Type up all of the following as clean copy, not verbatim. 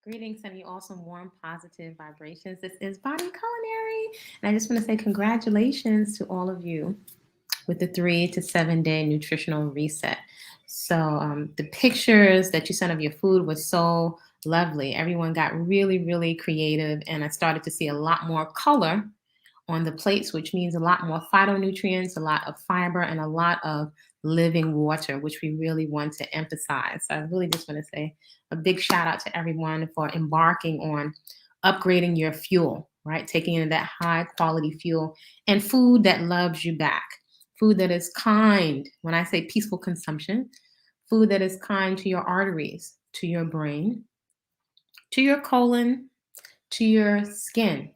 Greetings, sending you all some warm, positive vibrations. This is Body-Culinary, and I just want to say congratulations to all of you with the 3 to 7 day nutritional reset. So, the pictures that you sent of your food was so lovely. Everyone got really, really creative, and I started to see a lot more color on the plates, which means a lot more phytonutrients, a lot of fiber, and a lot of living water, which we really want to emphasize. So I really just want to say a big shout out to everyone for embarking on upgrading your fuel, right? Taking in that high quality fuel and food that loves you back, food that is kind. When I say peaceful consumption, food that is kind to your arteries, to your brain, to your colon, to your skin,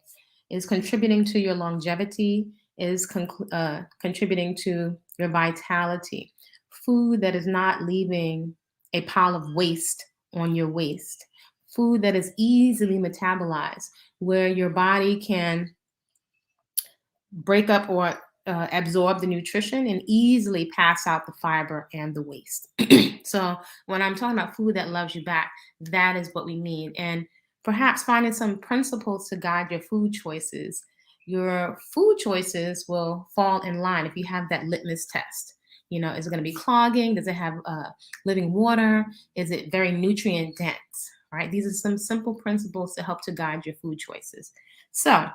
is contributing to your longevity, is contributing to your vitality. Food that is not leaving a pile of waste on your waist. Food that is easily metabolized, where your body can break up or absorb the nutrition and easily pass out the fiber and the waste. So when I'm talking about food that loves you back, that is what we mean. And perhaps finding some principles to guide your food choices. Your food choices will fall in line if you have that litmus test. You know, is it going to be clogging? Does it have living water? Is it very nutrient dense? Right? These are some simple principles to help to guide your food choices. So,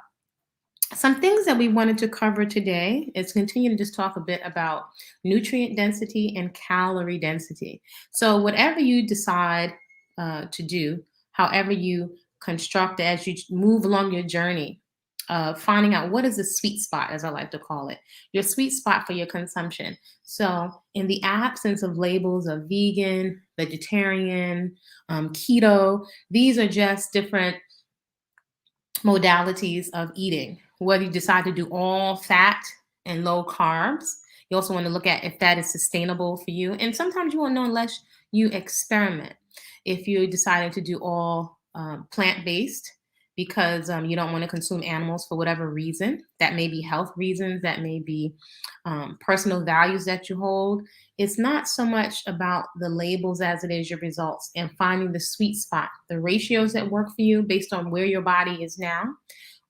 some things that we wanted to cover today is continue to just talk a bit about nutrient density and calorie density. So, whatever you decide to do, however you construct it as you move along your journey, finding out what is the sweet spot, as I like to call it, your sweet spot for your consumption. So, in the absence of labels of vegan, vegetarian, keto, these are just different modalities of eating. Whether you decide to do all fat and low carbs, you also want to look at if that is sustainable for you. And sometimes you won't know unless you experiment. If you decided to do all plant based because you don't want to consume animals for whatever reason, that may be health reasons, that may be personal values that you hold. It's not so much about the labels as it is your results and finding the sweet spot, the ratios that work for you based on where your body is now,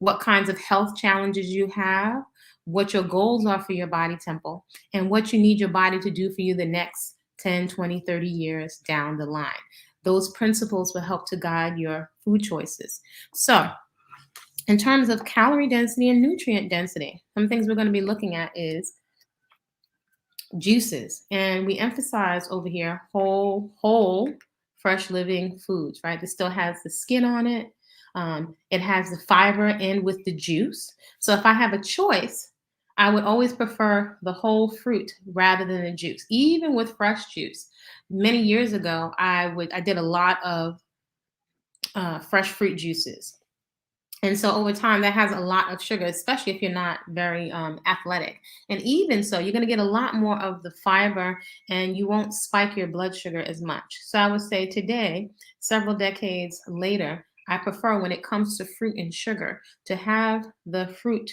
what kinds of health challenges you have, what your goals are for your body temple, and what you need your body to do for you the next 10, 20, 30 years down the line. Those principles will help to guide your food choices. So, in terms of calorie density and nutrient density, some things we're going to be looking at is juices. And we emphasize over here whole, fresh living foods, right? This still has the skin on it. It has the fiber in with the juice. So if I have a choice, I would always prefer the whole fruit rather than the juice, even with fresh juice. Many years ago, I did a lot of fresh fruit juices. And so over time, that has a lot of sugar, especially if you're not very athletic. And even so, you're going to get a lot more of the fiber and you won't spike your blood sugar as much. So I would say today, several decades later, I prefer when it comes to fruit and sugar to have the fruit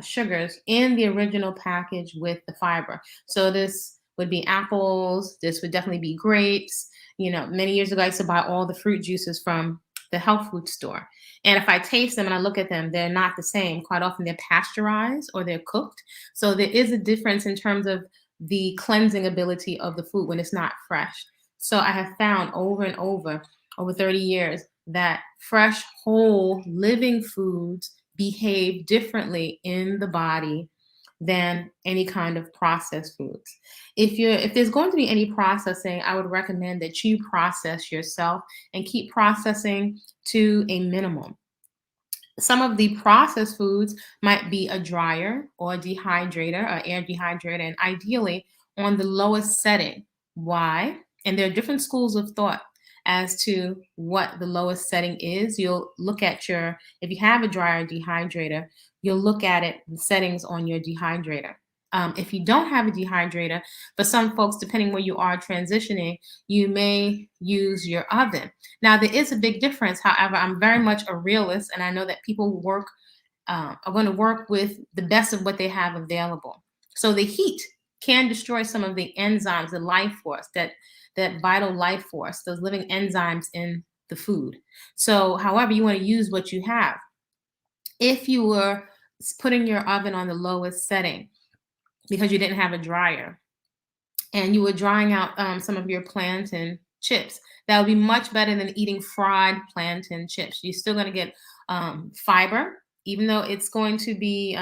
sugars in the original package with the fiber. So this would be apples. This would definitely be grapes. You know, many years ago, I used to buy all the fruit juices from the health food store. And if I taste them and I look at them, they're not the same. Quite often they're pasteurized or they're cooked. So there is a difference in terms of the cleansing ability of the food when it's not fresh. So I have found over and over 30 years, that fresh, whole, living foods behave differently in the body than any kind of processed foods. If there's going to be any processing, I would recommend that you process yourself and keep processing to a minimum. Some of the processed foods might be a dryer or a dehydrator or air dehydrator, and ideally on the lowest setting. Why? And there are different schools of thought as to what the lowest setting is. You'll look at if you have a dryer dehydrator, you'll look at it, the settings on your dehydrator. If you don't have a dehydrator, for some folks, depending where you are transitioning, you may use your oven. Now, there is a big difference. However, I'm very much a realist, and I know that people are going to work with the best of what they have available. So the heat can destroy some of the enzymes, the life force, that vital life force, those living enzymes in the food. So however, you want to use what you have. If you were putting your oven on the lowest setting because you didn't have a dryer, and you were drying out some of your plantain chips, that would be much better than eating fried plantain chips. You're still going to get fiber, even though it's going to be,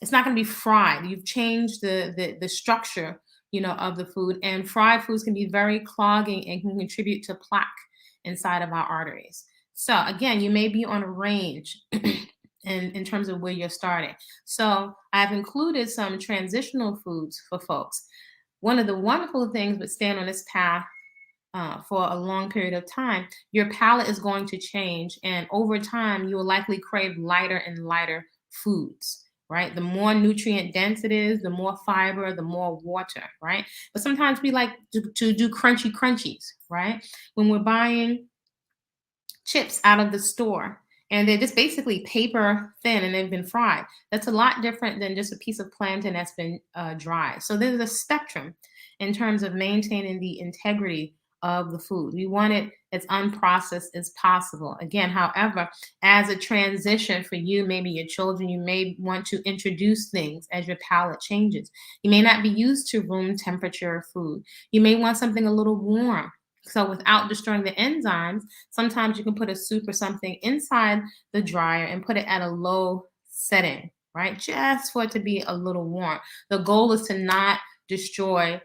it's not going to be fried. You've changed the structure, of the food, and fried foods can be very clogging and can contribute to plaque inside of our arteries. So again, you may be on a range in terms of where you're starting. So I've included some transitional foods for folks. One of the wonderful things with staying on this path for a long period of time, your palate is going to change. And over time, you will likely crave lighter and lighter foods, right? The more nutrient dense it is, the more fiber, the more water, right? But sometimes we like to do crunchy crunchies, right? When we're buying chips out of the store and they're just basically paper thin and they've been fried. That's a lot different than just a piece of plantain that's been dried. So there's a spectrum in terms of maintaining the integrity of the food. We want it as unprocessed as possible. Again, however, as a transition for you, maybe your children, you may want to introduce things as your palate changes. You may not be used to room temperature food. You may want something a little warm. So without destroying the enzymes, sometimes you can put a soup or something inside the dryer and put it at a low setting, right? Just for it to be a little warm. The goal is to not destroy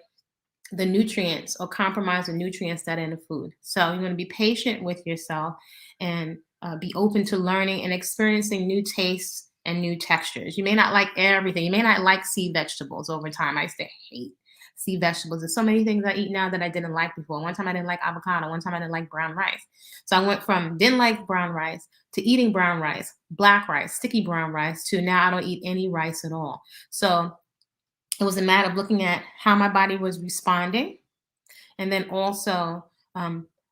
the nutrients or compromise the nutrients that are in the food. So you want to be patient with yourself and be open to learning and experiencing new tastes and new textures. You may not like everything. You may not like sea vegetables over time. I used to hate sea vegetables. There's so many things I eat now that I didn't like before. One time I didn't like avocado. One time I didn't like brown rice. So I went from didn't like brown rice to eating brown rice, black rice, sticky brown rice, to now I don't eat any rice at all. So it was a matter of looking at how my body was responding. And then also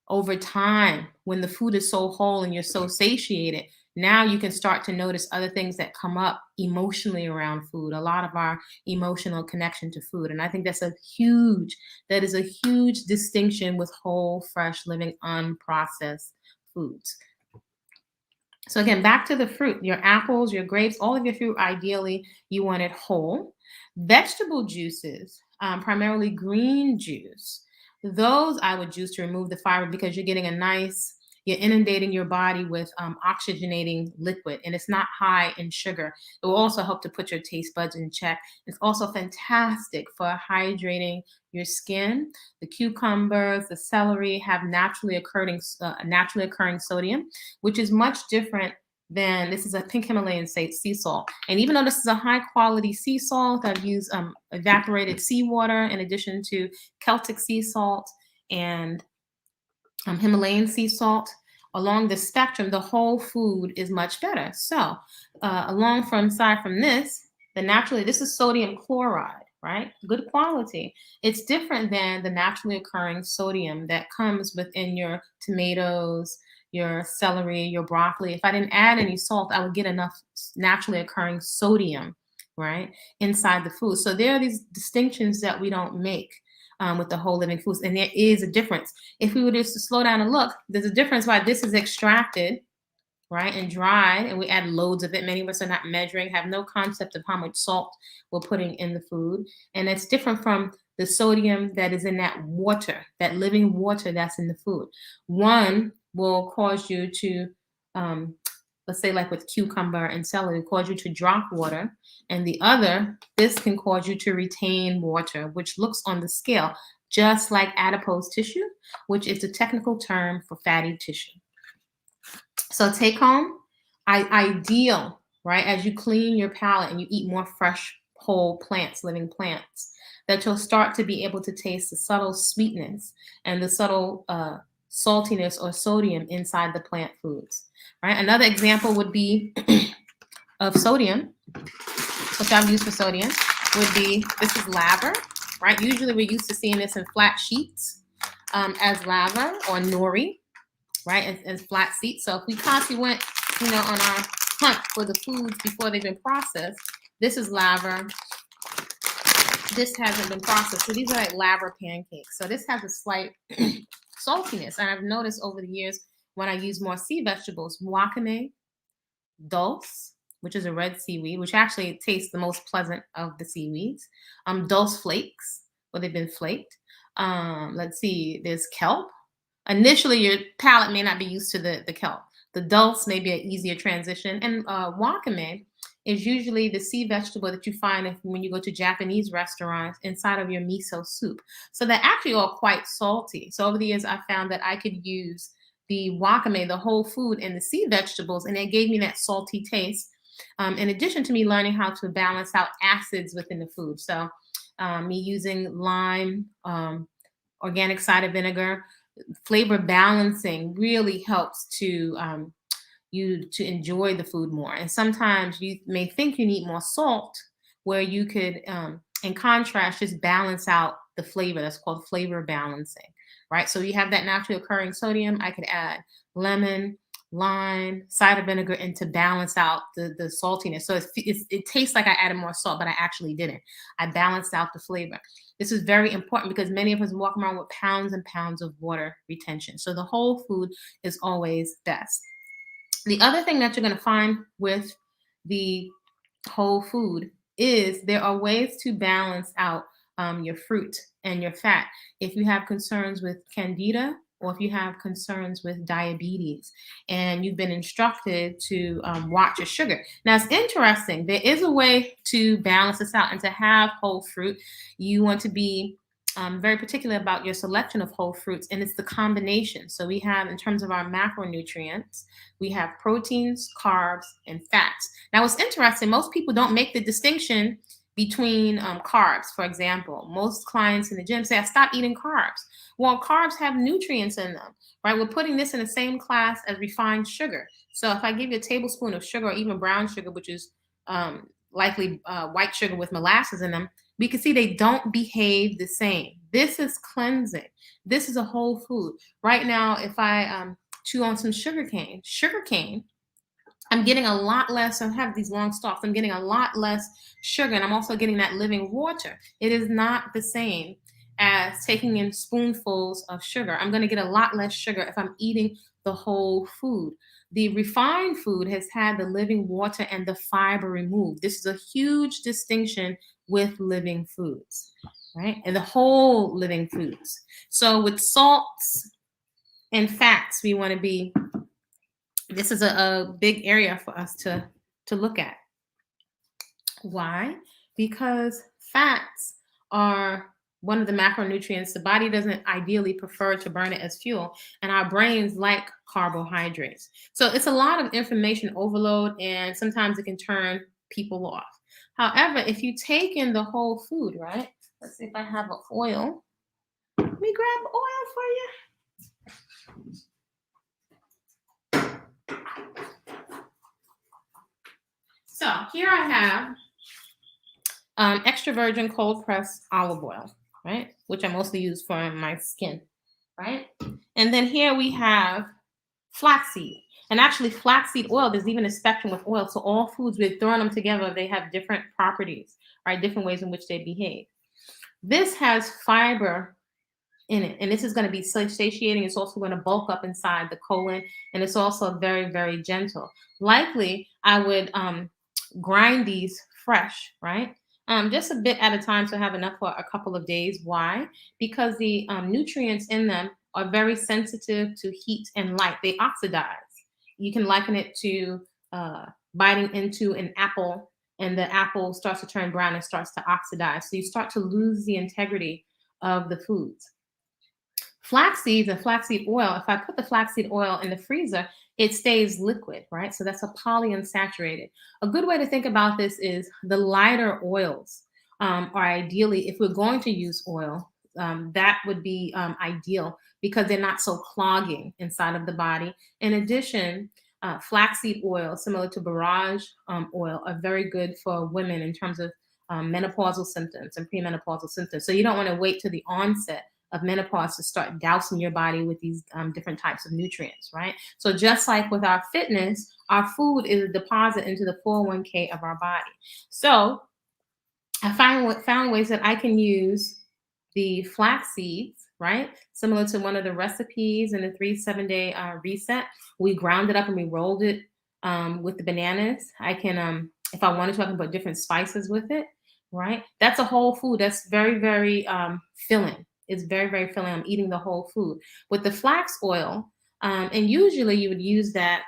over time, when the food is so whole and you're so satiated, now you can start to notice other things that come up emotionally around food, a lot of our emotional connection to food. And I think that is a huge distinction with whole, fresh, living, unprocessed foods. So again, back to the fruit, your apples, your grapes, all of your fruit, ideally, you want it whole. Vegetable juices, primarily green juice, those I would juice to remove the fiber because you're getting you're inundating your body with oxygenating liquid, and it's not high in sugar. It will also help to put your taste buds in check. It's also fantastic for hydrating your skin. The cucumbers, the celery have naturally occurring sodium, which is much different than this is a pink Himalayan sea salt. And even though this is a high quality sea salt, I've used evaporated seawater in addition to Celtic sea salt and Himalayan sea salt. Along the spectrum, the whole food is much better. So aside from this, this is sodium chloride, right? Good quality. It's different than the naturally occurring sodium that comes within your tomatoes, your celery, your broccoli. If I didn't add any salt, I would get enough naturally occurring sodium, right, inside the food. So there are these distinctions that we don't make with the whole living foods. And there is a difference. If we were just to slow down and look, there's a difference why this is extracted, right, and dried, and we add loads of it. Many of us are not measuring, have no concept of how much salt we're putting in the food. And it's different from the sodium that is in that water, that living water that's in the food. One will cause you to, let's say like with cucumber and celery, cause you to drop water. And the other, this can cause you to retain water, which looks on the scale just like adipose tissue, which is the technical term for fatty tissue. So take home, ideal, right, as you clean your palate and you eat more fresh, whole plants, living plants, that you'll start to be able to taste the subtle sweetness and the subtle saltiness or sodium inside the plant foods, right? Another example would be of sodium, which I've used for sodium, would be, this is laver, right? Usually we're used to seeing this in flat sheets as laver or nori, right, as flat sheets. So if we constantly went, on our hunt for the foods before they've been processed, this is laver. This hasn't been processed. So these are like laver pancakes. So this has a slight saltiness. And I've noticed over the years when I use more sea vegetables, wakame, dulse, which is a red seaweed, which actually tastes the most pleasant of the seaweeds. Dulse flakes, where they've been flaked. Let's see, there's kelp. Initially, your palate may not be used to the kelp. The dulse may be an easier transition. And wakame is usually the sea vegetable that you find when you go to Japanese restaurants inside of your miso soup. So they're actually all quite salty. So over the years, I found that I could use the wakame, the whole food, and the sea vegetables, and it gave me that salty taste. In addition to me learning how to balance out acids within the food. So me using lime, organic cider vinegar, flavor balancing really helps to you to enjoy the food more. And sometimes you may think you need more salt, where you could, in contrast, just balance out the flavor. That's called flavor balancing, right? So you have that naturally occurring sodium. I could add lemon, lime, cider vinegar, and to balance out the saltiness. So it tastes like I added more salt, but I actually didn't. I balanced out the flavor. This is very important because many of us walk around with pounds and pounds of water retention. So the whole food is always best. The other thing that you're going to find with the whole food is there are ways to balance out your fruit and your fat. If you have concerns with candida, or if you have concerns with diabetes and you've been instructed to watch your sugar. Now, it's interesting. There is a way to balance this out and to have whole fruit. You want to be very particular about your selection of whole fruits, and it's the combination. So we have, in terms of our macronutrients, we have proteins, carbs, and fats. Now, what's interesting, most people don't make the distinction between carbs. For example, most clients in the gym say, I stopped eating carbs. Well, carbs have nutrients in them, right? We're putting this in the same class as refined sugar. So if I give you a tablespoon of sugar, or even brown sugar, which is likely white sugar with molasses in them, we can see they don't behave the same. This is cleansing. This is a whole food. Right now, if I chew on some sugar cane, I'm getting a lot less. I have these long stalks. I'm getting a lot less sugar, and I'm also getting that living water. It is not the same as taking in spoonfuls of sugar. I'm going to get a lot less sugar if I'm eating the whole food. The refined food has had the living water and the fiber removed. This is a huge distinction with living foods, right? And the whole living foods. So with salts and fats, we want to be, this is a big area for us to look at. Why? Because fats are one of the macronutrients. The body doesn't ideally prefer to burn it as fuel, and our brains like carbohydrates. So it's a lot of information overload, and sometimes it can turn people off. However, if you take in the whole food, right? Let's see if I have an oil. Let me grab oil for you. So here I have extra virgin cold pressed olive oil, right? Which I mostly use for my skin, right? And then here we have flaxseed. And actually, flaxseed oil, there's even a spectrum with oil. So all foods, we're throwing them together, they have different properties, right? Different ways in which they behave. This has fiber in it, and this is going to be satiating. It's also going to bulk up inside the colon, and it's also very, very gentle. Likely, I would grind these fresh, right? Just a bit at a time, so I have enough for a couple of days. Why? Because the nutrients in them are very sensitive to heat and light. They oxidize. You can liken it to biting into an apple, and the apple starts to turn brown and starts to oxidize. So you start to lose the integrity of the foods. Flax seeds and flaxseed oil, if I put the flaxseed oil in the freezer, it stays liquid, right? So that's a polyunsaturated. A good way to think about this is the lighter oils are ideally, if we're going to use oil, that would be ideal because they're not so clogging inside of the body. In addition, flaxseed oil, similar to borage oil, are very good for women in terms of menopausal symptoms and premenopausal symptoms. So you don't want to wait to the onset of menopause to start dousing your body with these different types of nutrients, right? So just like with our fitness, our food is a deposit into the 401k of our body. So I found ways that I can use the flax seeds right? Similar to one of the recipes in the 3 7 day reset. We ground it up and we rolled it with the bananas. I can, if I wanted to, I can put different spices with it, right? That's a whole food. That's very, very filling. It's very, very filling. I'm eating the whole food. With the flax oil, and usually you would use that,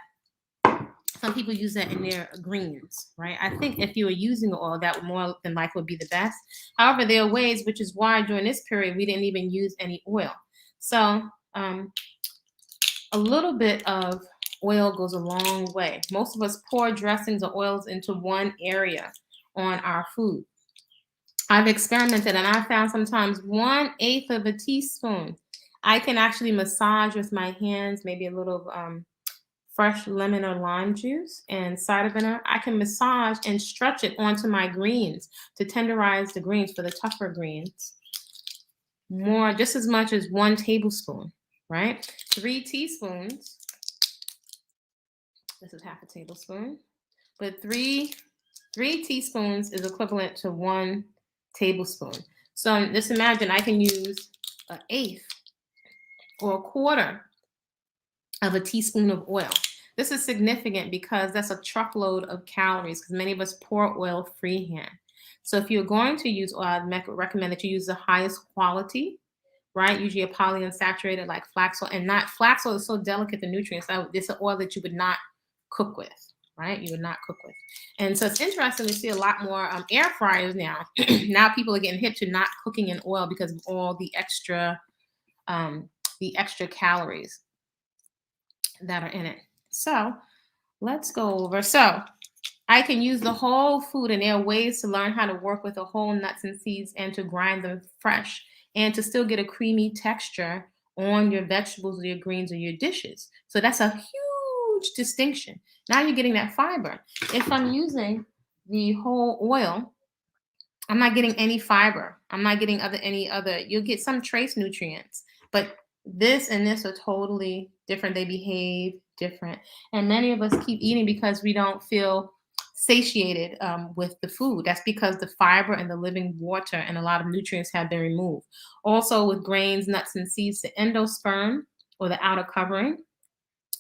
some people use that in their greens, right? I think if you were using oil, that would more than likely would be the best. However, there are ways, which is why during this period we didn't even use any oil. So a little bit of oil goes a long way. Most of us pour dressings or oils into one area on our food. I've experimented and I found sometimes 1/8 of a teaspoon. I can actually massage with my hands, maybe a little fresh lemon or lime juice and cider vinegar. I can massage and stretch it onto my greens to tenderize the greens for the tougher greens. More, just as much as 1 tablespoon, right? 3 teaspoons. This is half a tablespoon, but three teaspoons is equivalent to 1 tablespoon. So just imagine I can use 1/8 or 1/4 of a teaspoon of oil. This is significant because that's a truckload of calories because many of us pour oil freehand. So if you're going to use oil, I recommend that you use the highest quality, right? Usually a polyunsaturated like flax oil, and not flax oil is so delicate, the nutrients. It's an oil that you would not cook with, right? You would not cook with. And so it's interesting to see a lot more air fryers now. Now people are getting hip to not cooking in oil because of all the extra calories that are in it. So let's go over. So I can use the whole food, and there are ways to learn how to work with the whole nuts and seeds and to grind them fresh and to still get a creamy texture on your vegetables or your greens or your dishes. So that's a huge distinction. Now you're getting that fiber. If I'm using the whole oil, I'm not getting any fiber. I'm not getting any other. You'll get some trace nutrients, but this and this are totally different. They behave different. And many of us keep eating because we don't feel satiated with the food. That's because the fiber and the living water and a lot of nutrients have been removed. Also, with grains, nuts, and seeds, the endosperm or the outer covering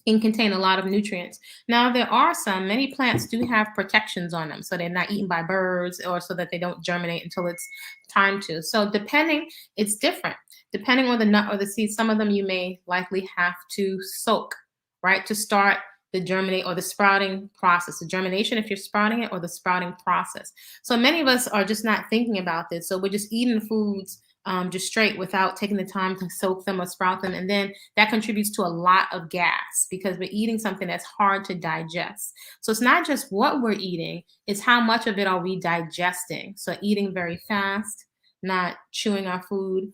can contain a lot of nutrients. Now, there are many plants do have protections on them, so they're not eaten by birds or so that they don't germinate until it's time to. So it's different. Depending on the nut or the seed, some of them you may likely have to soak, right, to start the germinate or the sprouting process, the germination if you're sprouting it, or the sprouting process. So many of us are just not thinking about this. So we're just eating foods just straight without taking the time to soak them or sprout them. And then that contributes to a lot of gas because we're eating something that's hard to digest. So it's not just what we're eating, it's how much of it are we digesting. So eating very fast, not chewing our food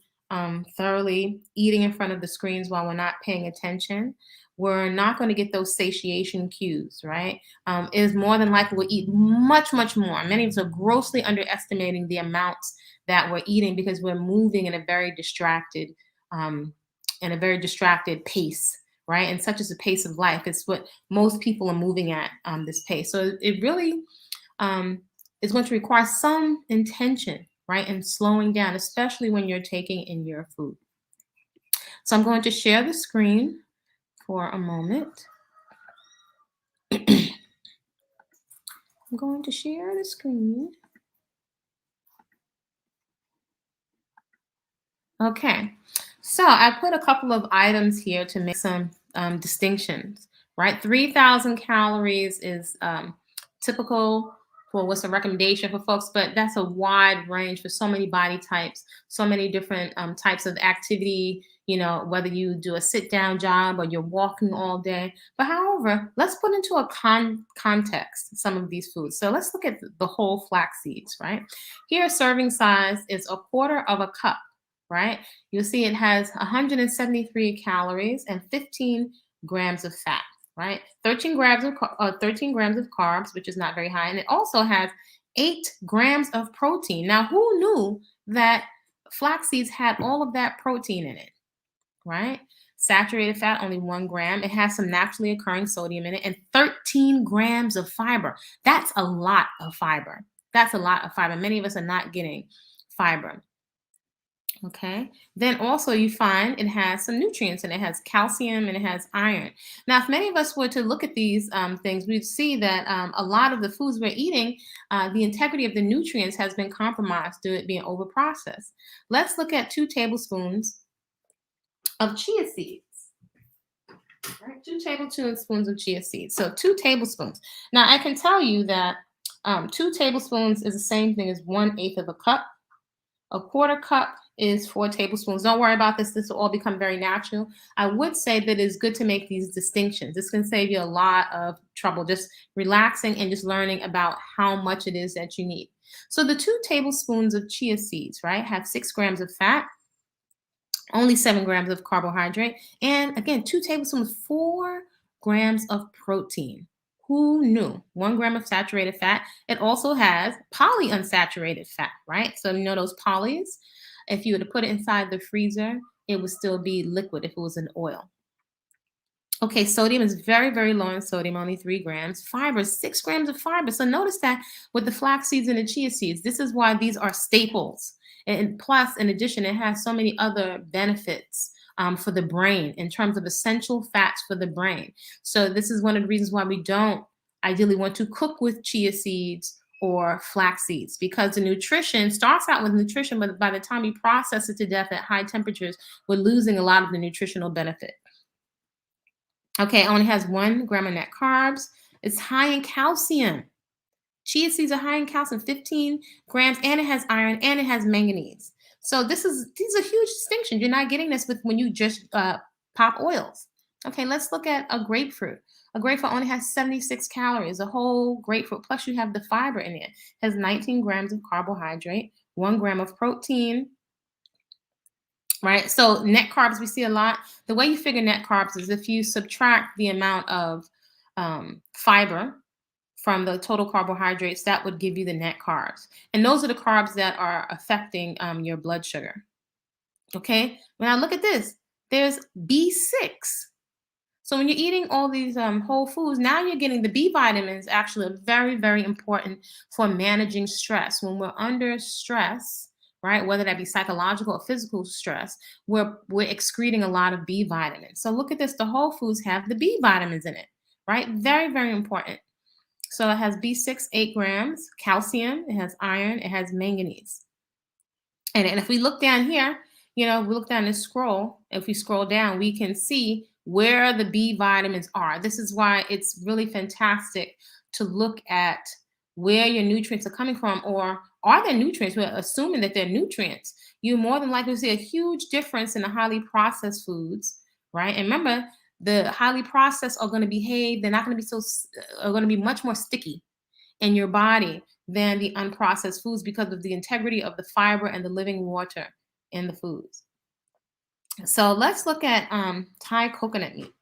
thoroughly, eating in front of the screens while we're not paying attention. We're not going to get those satiation cues, right? It is more than likely we'll eat much, much more. Many of us are grossly underestimating the amounts that we're eating because we're moving in a very distracted pace, right? And such is the pace of life. It's what most people are moving at, this pace. So it really is going to require some intention, right? And slowing down, especially when you're taking in your food. So I'm going to share the screen for a moment. I'm going to share the screen. Okay, so I put a couple of items here to make some distinctions, right? 3,000 calories is typical for what's a recommendation for folks, but that's a wide range for so many body types, so many different types of activity, whether you do a sit down job or you're walking all day. But however, let's put into a context some of these foods. So let's look at the whole flax seeds, right? Here, serving size is 1/4 of a cup, right? You'll see it has 173 calories and 15 grams of fat, right? 13 grams of carbs, which is not very high. And it also has 8 grams of protein. Now, who knew that flax seeds had all of that protein in it, right? Saturated fat, only 1 gram. It has some naturally occurring sodium in it and 13 grams of fiber. That's a lot of fiber. Many of us are not getting fiber. Okay. Then also you find it has some nutrients and it has calcium and it has iron. Now, if many of us were to look at these things, we'd see that a lot of the foods we're eating, the integrity of the nutrients has been compromised due to it being overprocessed. Let's look at 2 tablespoons of chia seeds. Right, 2 tablespoons of chia seeds. So 2 tablespoons. Now I can tell you that 2 tablespoons is the same thing as 1/8 of a cup. A quarter cup is 4 tablespoons. Don't worry about this. This will all become very natural. I would say that it's good to make these distinctions. This can save you a lot of trouble just relaxing and just learning about how much it is that you need. So the 2 tablespoons of chia seeds, right, have 6 grams of fat, only 7 grams of carbohydrate, and again, 2 tablespoons, 4 grams of protein. Who knew? 1 gram of saturated fat. It also has polyunsaturated fat, right? So you know those polys. If you were to put it inside the freezer, it would still be liquid if it was an oil. Okay, sodium is very, very low in sodium, only 3 grams. Fiber, 6 grams of fiber. So notice that with the flax seeds and the chia seeds, this is why these are staples. And plus, in addition, it has so many other benefits for the brain in terms of essential fats for the brain. So this is one of the reasons why we don't ideally want to cook with chia seeds or flax seeds, because the nutrition starts out with nutrition, but by the time we process it to death at high temperatures, we're losing a lot of the nutritional benefit. Okay, it only has 1 gram of net carbs. It's high in calcium. Chia seeds are high in calcium, 15 grams, and it has iron and it has manganese. So these are huge distinctions. You're not getting this with when you just pop oils. Okay, let's look at a grapefruit. A grapefruit only has 76 calories. A whole grapefruit, plus you have the fiber in it. Has 19 grams of carbohydrate, 1 gram of protein, right? So net carbs, we see a lot. The way you figure net carbs is if you subtract the amount of fiber from the total carbohydrates, that would give you the net carbs. And those are the carbs that are affecting your blood sugar. Okay, now look at this. There's B6. So when you're eating all these whole foods, now you're getting the B vitamins. Actually, are very, very important for managing stress. When we're under stress, right, whether that be psychological or physical stress, we're excreting a lot of B vitamins. So look at this. The whole foods have the B vitamins in it, right? Very, very important. So it has B6, 8 grams, calcium, it has iron, it has manganese. And if we look down here, we look down and scroll. If we scroll down, we can see where the B vitamins are. This is why it's really fantastic to look at where your nutrients are coming from, or are there nutrients? We're assuming that they're nutrients. You more than likely see a huge difference in the highly processed foods, right? And remember, the highly processed are going to behave, they're not going to be are going to be much more sticky in your body than the unprocessed foods because of the integrity of the fiber and the living water in the foods. So let's look at Thai coconut meat,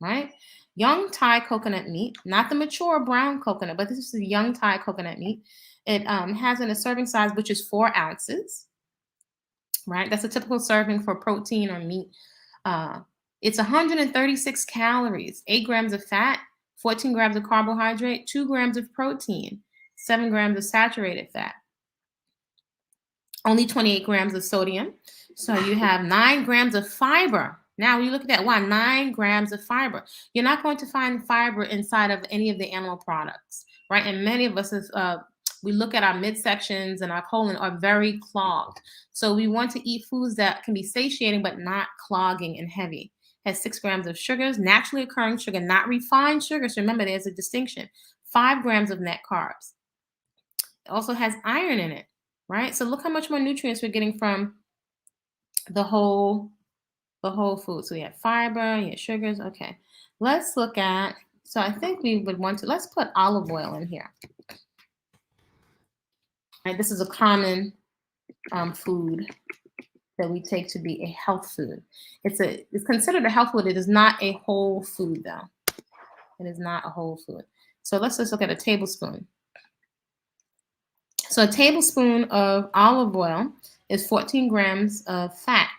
right? Young Thai coconut meat, not the mature brown coconut, but this is the young Thai coconut meat. It has in a serving size, which is 4 ounces, right? That's a typical serving for protein or meat. It's 136 calories, 8 grams of fat, 14 grams of carbohydrate, 2 grams of protein, 7 grams of saturated fat, only 28 grams of sodium. So you have 9 grams of fiber. Now, when you look at that, wow, 9 grams of fiber. You're not going to find fiber inside of any of the animal products, right? And many of us, we look at our midsections and our colon are very clogged. So we want to eat foods that can be satiating but not clogging and heavy. Has 6 grams of sugars, naturally occurring sugar, not refined sugar. So remember, there's a distinction. 5 grams of net carbs. It also has iron in it, right? So look how much more nutrients we're getting from the whole food. So we have fiber, you have sugars. Okay, let's look at, so I think we would want to, let's put olive oil in here. Right, this is a common food that we take to be a health food. It's considered a health food. It is not a whole food though. It is not a whole food. So let's just look at a tablespoon. So a tablespoon of olive oil is 14 grams of fat.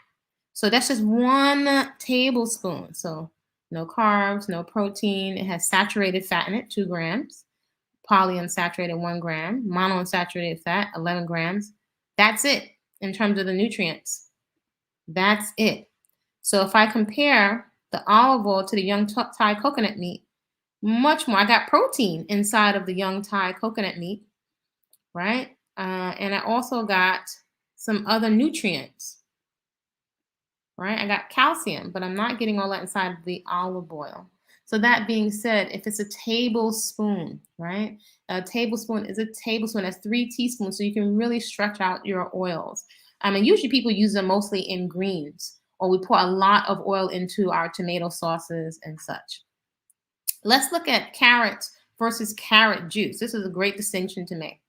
So that's just 1 tablespoon. So no carbs, no protein. It has saturated fat in it, 2 grams. Polyunsaturated, 1 gram. Monounsaturated fat, 11 grams. That's it in terms of the nutrients. That's it. So if I compare the olive oil to the young Thai coconut meat, much more. I got protein inside of the young Thai coconut meat, right? And I also got some other nutrients, right? I got calcium, but I'm not getting all that inside of the olive oil. So that being said, if it's a tablespoon, right? A tablespoon is a tablespoon. That's 3 teaspoons. So you can really stretch out your oils. I mean, usually people use them mostly in greens, or we pour a lot of oil into our tomato sauces and such. Let's look at carrots versus carrot juice. This is a great distinction to make.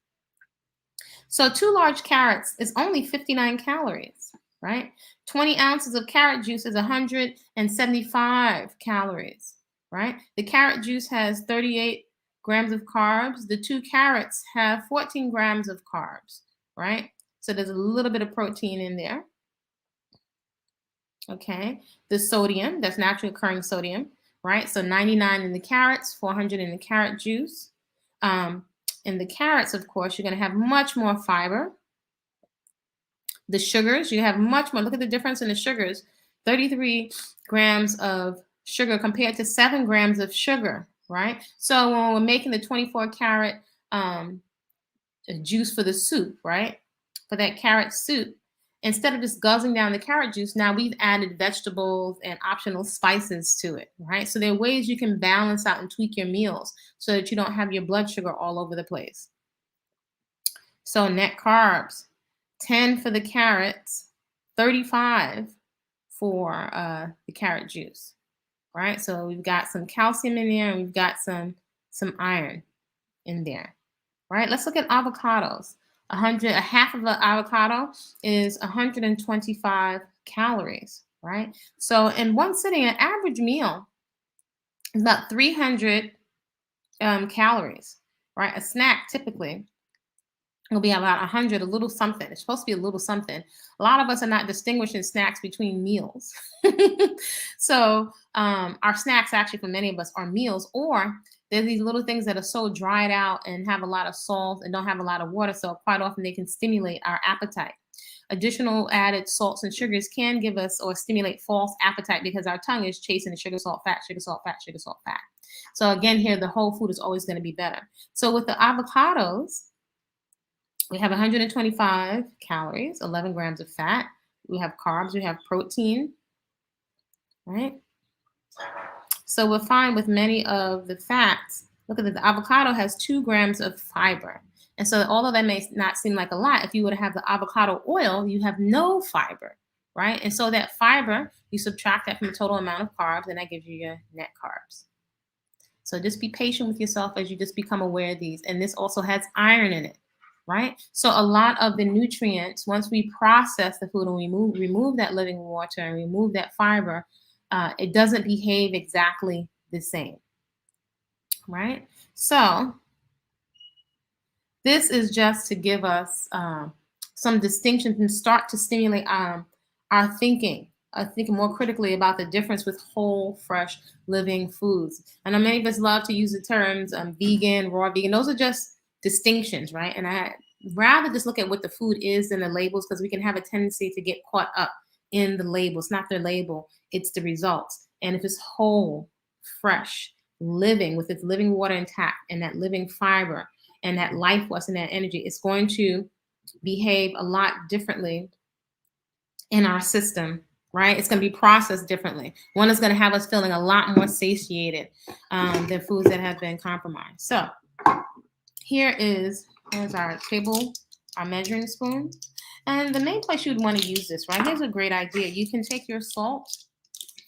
So 2 large carrots is only 59 calories, right? 20 ounces of carrot juice is 175 calories, right? The carrot juice has 38 grams of carbs. The 2 carrots have 14 grams of carbs, right? So there's a little bit of protein in there. Okay. The sodium, that's naturally occurring sodium, right? So 99 in the carrots, 400 in the carrot juice. In the carrots, of course, you're going to have much more fiber. The sugars, you have much more. Look at the difference in the sugars. 33 grams of sugar compared to 7 grams of sugar, right? So when we're making the 24 carat juice for the soup, right? For that carrot soup, instead of just guzzling down the carrot juice, now we've added vegetables and optional spices to it, right? So there are ways you can balance out and tweak your meals so that you don't have your blood sugar all over the place. So net carbs, 10 for the carrots, 35 for the carrot juice, right? So we've got some calcium in there and we've got some iron in there, right? Let's look at avocados. A half of an avocado is 125 calories, right? So in one sitting, an average meal is about 300 calories, right? A snack typically will be about 100, a little something. It's supposed to be a little something. A lot of us are not distinguishing snacks between meals. So our snacks actually for many of us are meals, or they're these little things that are so dried out and have a lot of salt and don't have a lot of water. So quite often they can stimulate our appetite. Additional added salts and sugars can give us or stimulate false appetite because our tongue is chasing the sugar, salt, fat, sugar, salt, fat, sugar, salt, fat. So again, here the whole food is always going to be better. So with the avocados, we have 125 calories, 11 grams of fat. We have carbs, we have protein, right? So we're fine with many of the fats. Look at the avocado has 2 grams of fiber. And so although that may not seem like a lot, if you were to have the avocado oil, you have no fiber, right? And so that fiber, you subtract that from the total amount of carbs, and that gives you your net carbs. So just be patient with yourself as you just become aware of these. And this also has iron in it, right? So a lot of the nutrients, once we process the food and we remove that living water and remove that fiber, it doesn't behave exactly the same, right? So this is just to give us some distinctions and start to stimulate our thinking. Thinking more critically about the difference with whole, fresh, living foods. I know many of us love to use the terms vegan, raw vegan. Those are just distinctions, right? And I rather just look at what the food is than the labels, because we can have a tendency to get caught up in the label. It's not the label, it's the results. And if it's whole, fresh, living with its living water intact and that living fiber and that life force and that energy, it's going to behave a lot differently in our system, right? It's going to be processed differently. One is going to have us feeling a lot more satiated than foods that have been compromised. So here's our table, our measuring spoon. And the main place you would want to use this, right? Here's a great idea. You can take your salt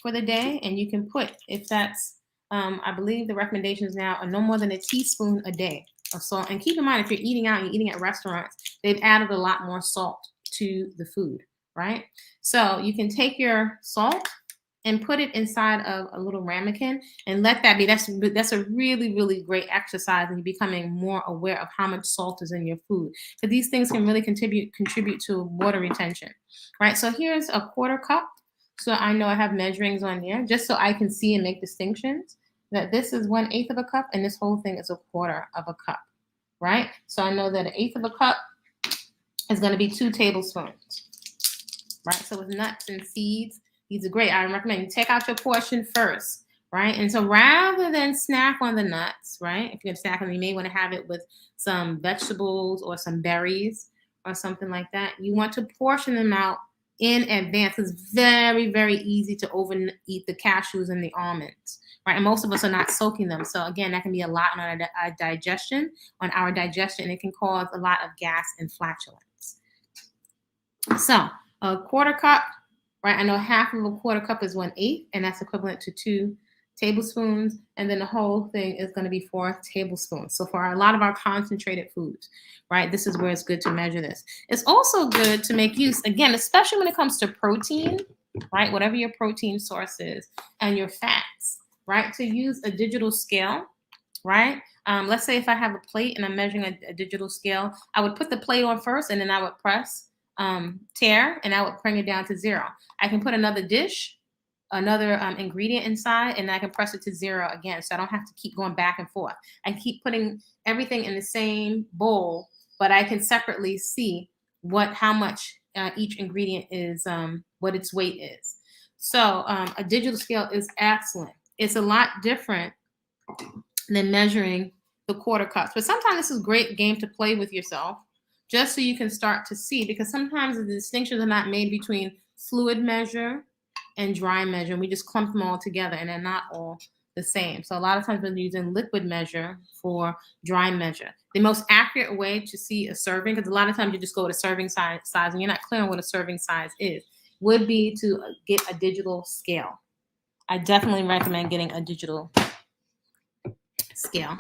for the day and you can put, if that's, I believe the recommendations now are no more than a teaspoon a day of salt. And keep in mind, if you're eating out, you're eating at restaurants, they've added a lot more salt to the food, right? So you can take your salt and put it inside of a little ramekin and let that be. That's a really, really great exercise in becoming more aware of how much salt is in your food. Because these things can really contribute to water retention, right? So here's a 1/4 cup. So I know I have measurings on there just so I can see and make distinctions that this is 1/8 of a cup and this whole thing is a 1/4 of a cup, right? So I know that 1/8 of a cup is going to be 2 tablespoons. right? So with nuts and seeds, these are great. I recommend you take out your portion first, right? And so rather than snack on the nuts, right? If you're gonna snack on them, you may want to have it with some vegetables or some berries or something like that. You want to portion them out in advance. It's very, very easy to overeat the cashews and the almonds, right? And most of us are not soaking them. So again, that can be a lot on our digestion, and it can cause a lot of gas and flatulence. So a quarter cup, right? I know half of a quarter cup is 1/8, and that's equivalent to 2 tablespoons. And then the whole thing is going to be 4 tablespoons. So for a lot of our concentrated foods, right? This is where it's good to measure this. It's also good to make use, again, especially when it comes to protein, right? Whatever your protein source is, and your fats, right? To use a digital scale, right? Let's say if I have a plate and I'm measuring a digital scale, I would put the plate on first, and then I would press tear, and I would bring it down to 0. I can put another dish, another ingredient inside, and I can press it to 0 again. So I don't have to keep going back and forth. I keep putting everything in the same bowl, but I can separately see how much each ingredient is, what its weight is. So a digital scale is excellent. It's a lot different than measuring the quarter cups, but sometimes this is a great game to play with yourself, just so you can start to see, because sometimes the distinctions are not made between fluid measure and dry measure, and we just clump them all together, and they're not all the same. So a lot of times we're using liquid measure for dry measure. The most accurate way to see a serving, because a lot of times you just go with a serving size and you're not clear on what a serving size is, would be to get a digital scale. I definitely recommend getting a digital scale.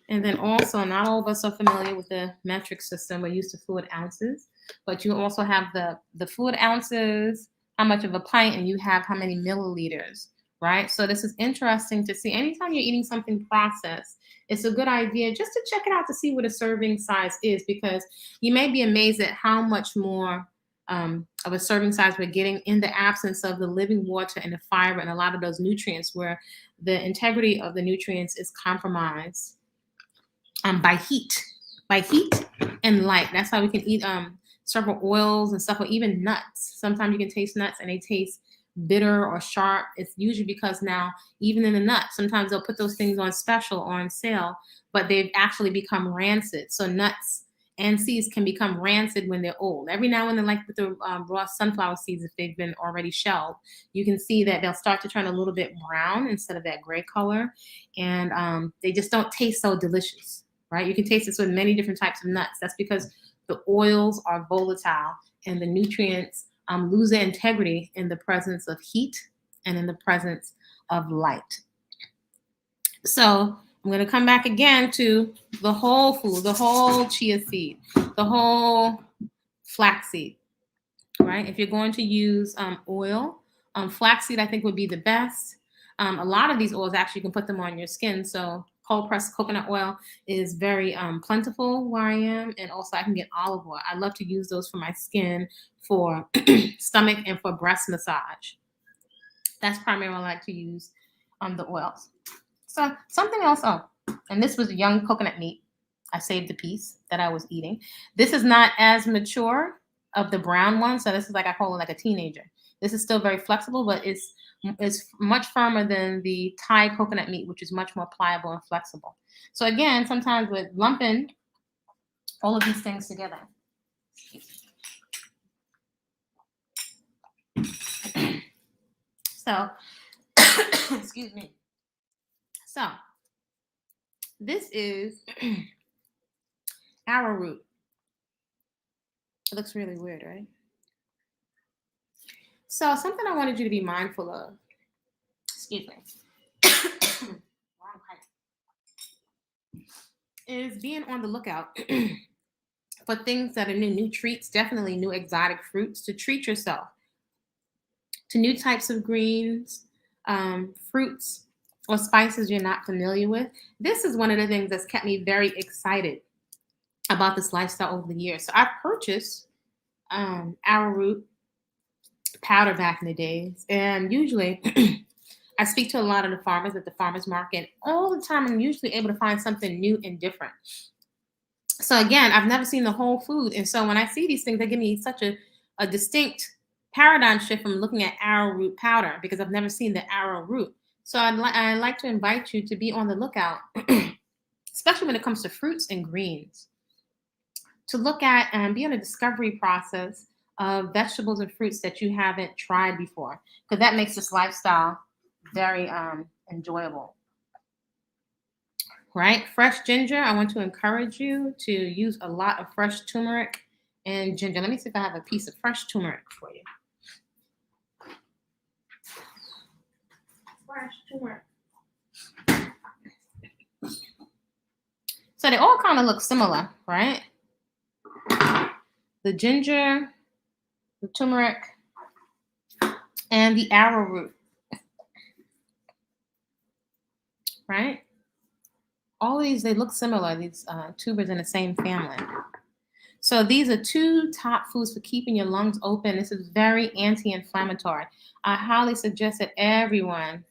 And then also, not all of us are familiar with the metric system. We're used to fluid ounces, but you also have the fluid ounces, how much of a pint, and you have how many milliliters, right? So this is interesting to see. Anytime you're eating something processed, it's a good idea just to check it out to see what a serving size is, because you may be amazed at how much more of a serving size we're getting in the absence of the living water and the fiber and a lot of those nutrients, where the integrity of the nutrients is compromised by heat and light. That's how we can eat several oils and stuff, or even nuts. Sometimes you can taste nuts and they taste bitter or sharp. It's usually because now, even in the nuts, sometimes they'll put those things on special or on sale, but they've actually become rancid. So nuts and seeds can become rancid when they're old. Every now and then, like with the raw sunflower seeds, if they've been already shelled, you can see that they'll start to turn a little bit brown instead of that gray color, and they just don't taste so delicious, right? You can taste this with many different types of nuts. That's because the oils are volatile and the nutrients lose their integrity in the presence of heat and in the presence of light. So I'm going to come back again to the whole food, the whole chia seed, the whole flaxseed, right? If you're going to use oil, flaxseed I think would be the best. A lot of these oils, actually, you can put them on your skin. So cold pressed coconut oil is very plentiful where I am, and also I can get olive oil. I love to use those for my skin, for stomach, and for breast massage. That's primarily what I like to use the oils. So something else, and this was young coconut meat. I saved the piece that I was eating. This is not as mature of the brown one, so this is like, I call it like a teenager. This is still very flexible, but it's much firmer than the Thai coconut meat, which is much more pliable and flexible. So again, sometimes with lumping all of these things together. So, excuse me. So, this is arrowroot. It looks really weird, right? So, something I wanted you to be mindful of, excuse me, is being on the lookout for things that are new treats, definitely new exotic fruits, to treat yourself to new types of greens, fruits, or spices you're not familiar with. This is one of the things that's kept me very excited about this lifestyle over the years. So I purchased arrowroot powder back in the days, and usually I speak to a lot of the farmers at the farmers market all the time. I'm usually able to find something new and different. So again, I've never seen the whole food, and so when I see these things, they give me such a distinct paradigm shift from looking at arrowroot powder because I've never seen the arrowroot. So I'd like to invite you to be on the lookout, especially when it comes to fruits and greens, to look at and be on a discovery process of vegetables and fruits that you haven't tried before, because that makes this lifestyle very enjoyable. Right? Fresh ginger. I want to encourage you to use a lot of fresh turmeric and ginger. Let me see if I have a piece of fresh turmeric for you. Fresh turmeric. So they all kind of look similar, right? The ginger, the turmeric, and the arrowroot, right? All these, they look similar, these tubers in the same family. So these are two top foods for keeping your lungs open. This is very anti-inflammatory. I highly suggest that everyone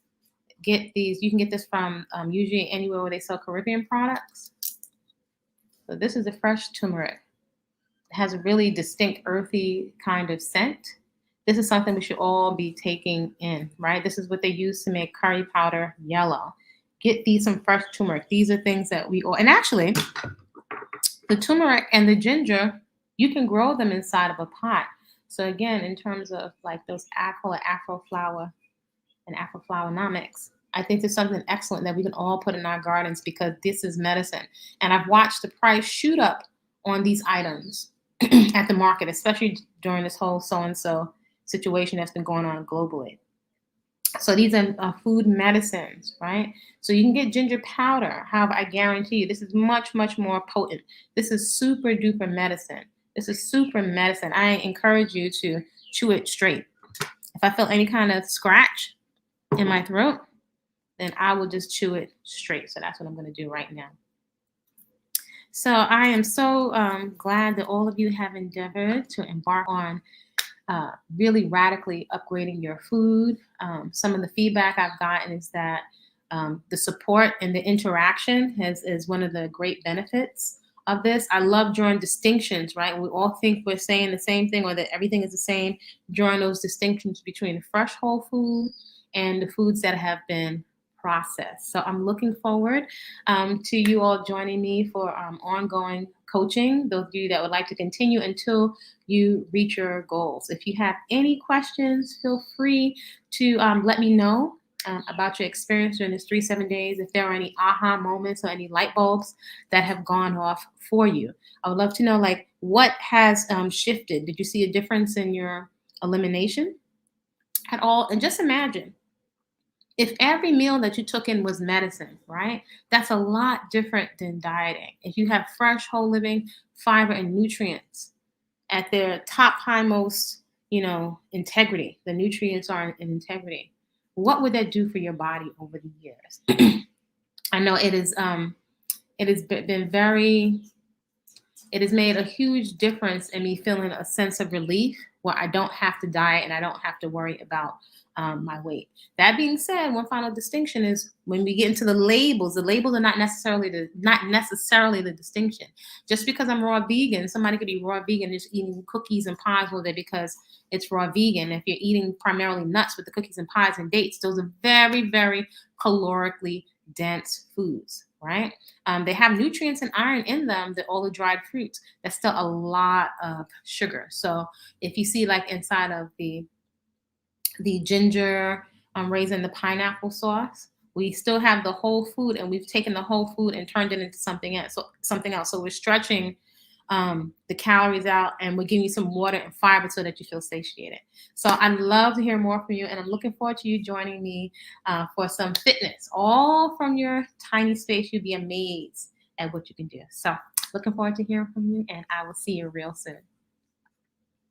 get these. You can get this from usually anywhere where they sell Caribbean products. So this is a fresh turmeric. It has a really distinct earthy kind of scent. This is something we should all be taking in, right? This is what they use to make curry powder yellow. Get these some fresh turmeric. These are things that we all, and actually, the turmeric and the ginger, you can grow them inside of a pot. So again, in terms of like those Afro flower and Afroflowenomics, I think there's something excellent that we can all put in our gardens because this is medicine. And I've watched the price shoot up on these items at the market, especially during this whole so-and-so situation that's been going on globally. So these are food medicines, right? So you can get ginger powder. However, I guarantee you, this is much, much more potent. This is super duper medicine. This is super medicine. I encourage you to chew it straight. If I feel any kind of scratch in my throat, then I will just chew it straight. So that's what I'm going to do right now. So I am so glad that all of you have endeavored to embark on really radically upgrading your food. Some of the feedback I've gotten is that the support and the interaction is one of the great benefits of this. I love drawing distinctions, right? We all think we're saying the same thing or that everything is the same, drawing those distinctions between the fresh whole food and the foods that have been processed. So I'm looking forward to you all joining me for ongoing coaching, those of you that would like to continue until you reach your goals. If you have any questions, feel free to let me know about your experience during this 3-7 days. If there are any aha moments or any light bulbs that have gone off for you, I would love to know, like, what has shifted. Did you see a difference in your elimination at all? And just imagine if every meal that you took in was medicine, right? That's a lot different than dieting. If you have fresh, whole living fiber and nutrients at their top, highmost, integrity, the nutrients are in integrity, what would that do for your body over the years? I know it has made a huge difference in me feeling a sense of relief where I don't have to diet and I don't have to worry about my weight. That being said, one final distinction is when we get into the labels are not necessarily the distinction. Just because I'm raw vegan, somebody could be raw vegan just eating cookies and pies all day because it's raw vegan. If you're eating primarily nuts with the cookies and pies and dates, those are very, very calorically dense foods, right? They have nutrients and iron in them that all the dried fruits. That's still a lot of sugar. So if you see like inside of the ginger raisin, the pineapple sauce, we still have the whole food, and we've taken the whole food and turned it into something else. So we're stretching the calories out, and we're giving you some water and fiber so that you feel satiated. So I'd love to hear more from you, and I'm looking forward to you joining me for some fitness, all from your tiny space. You'd be amazed at what you can do. So looking forward to hearing from you, and I will see you real soon.